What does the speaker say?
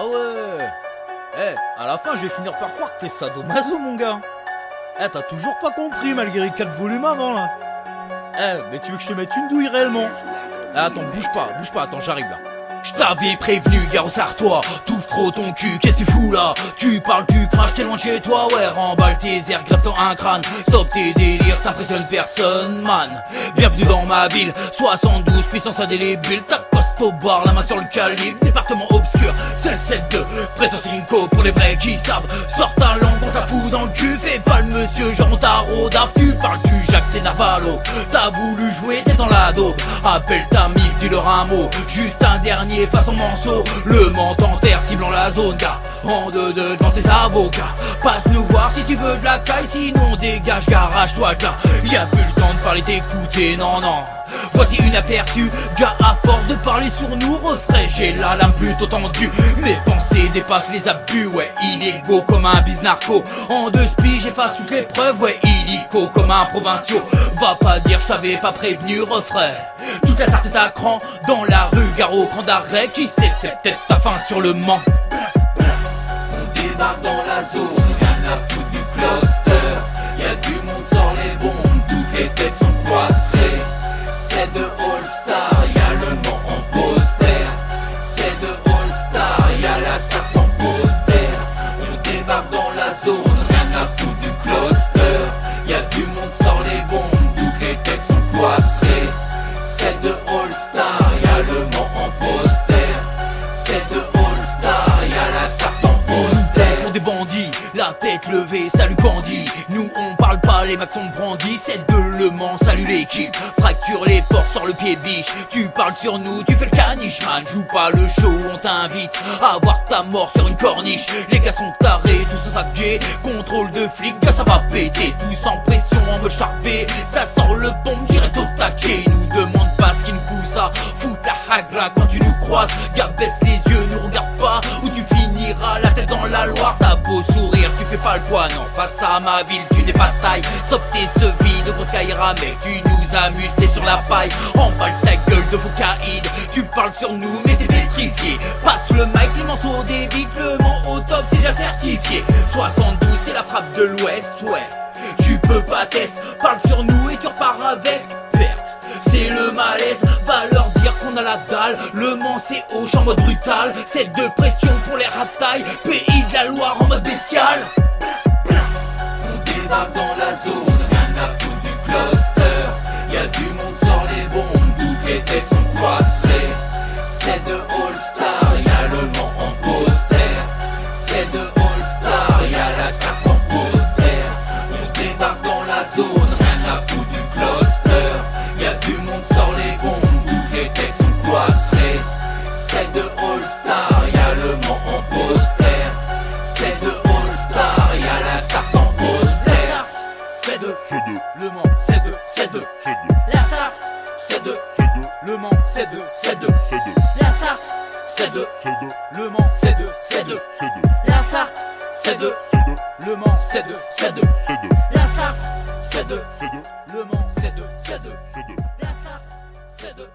Ah ouais. À la fin, je vais finir par croire que t'es sadomaso, mon gars. T'as toujours pas compris, malgré 4 volumes avant, là. Mais tu veux que je te mette une douille réellement? Attends, bouge pas, attends, j'arrive là. Je t'avais prévenu, garo, sarre-toi, t'ouvres trop ton cul, qu'est-ce que tu fous là? Tu parles, tu craches, t'es loin de chez toi, ouais, remballe tes airs, grève-toi un crâne. Stop tes délires, t'impressionnes personne, man. Bienvenue dans ma ville, 72, puissance indélébile. T'accostes au bar, la main sur le calibre, département obscur, c'est le 7-2. Présence Inco pour les vrais qui savent. Sors ta langue, on t'a fou dans le cul, fais pas le monsieur, genre on t'a rodaf. Tu parles, tu jacques, t'es narvalo. T'as voulu jouer, t'es dans la daube. Appelle ta mif, dis-leur un mot, juste un dernier façon manceau, le menton en terre ciblant la zone, gars. En deux devant tes avocats. Passe nous voir si tu veux de la caille, sinon dégage, garage-toi de là. Y'a plus le temps de parler, t'écouter, non. Voici une aperçue, gars, à force de parler sur nous, refrais, j'ai la lame plutôt tendue. Mes pensées dépassent les abus, ouais, illégaux comme un bis narco. En 2 spies, j'efface toutes les preuves, ouais, illico comme un provinciaux. Va pas dire je t'avais pas prévenu, refrais. Toute la sarthe est à cran, dans la rue, gare au cran d'arrêt. Qui sait, c'est peut-être ta fin sur le Mans. On débarque dans la zone, rien à foutre du cluster. Y'a du monde sans les bombes, toutes les têtes sont croisées. C'est de All-Star, y'a le Mans en poster. C'est de All-Star, y'a la sarthe en poster. On débarque dans la zone, rien à foutre du cluster. Y'a du monde sans les bombes, toutes les têtes sont croisées. C'est de All-Star, y'a le Mans en poster. C'est de All-Star, y'a la sarthe en poster. Pour des bandits, la tête levée, salut Candy. Nous on parle pas, les max sont brandis. C'est de Le Mans, salut l'équipe. Fracture les portes, sors le pied biche. Tu parles sur nous, tu fais le caniche, man. Joue pas le show, on t'invite à voir ta mort sur une corniche. Les gars sont tarés, tous en sac G. Contrôle de flic, gars ça va péter. Tous en pression, en mode charpé. Ça sort le bombe direct au taquet. Nous demande pas ce qui nous fout ça. Fout la hagra quand tu nous croises. Gars baisse les yeux, ne regarde pas. Ou tu finiras la tête dans la Loire. T'as beau sourire, tu fais pas le poids, non. Face à ma ville, tu n'es pas de taille. Stop tes sevis de grosse caïra, mec. Tu nous amuses, t'es sur la paille. Emballe ta gueule de Foucaïd. Tu parles sur nous, mais t'es pétrifié. Passe le mic, l'immense au débit. Le Mans au top, c'est déjà certifié. 72, c'est la frappe de l'Ouest, ouais. Tu peux pas tester, parle sur nous et tu repars avec perte. C'est le malaise, va leur dire qu'on a la dalle. Le Mans c'est hoche en mode brutal. C'est de pression pour les ratailles. Pays de la Loire en mode bestial. On débarque dans la zone, rien à foutre du cluster. Y'a du monde sans les bombes, toutes les têtes sont croisées. C'est de All-Star, y'a le Mans en poster. C'est de All-Star, y'a la sarthe en poster. On débarque dans la zone, rien à foutre du cluster. Y'a du monde sans les bombes, toutes les têtes sont croisées. C'est de All-Star, y'a le Mans en poster. C'est de All-Star, y'a la sarthe en poster. C'est de Le Mans, c'est de La Sarthe, c'est de Le Mans, c'est de la Sarthe, c'est de Le Mans, c'est de la Sarthe, c'est de Le Mans, c'est de la Sarthe, c'est de Le Mans, c'est de la Sarthe. c'est de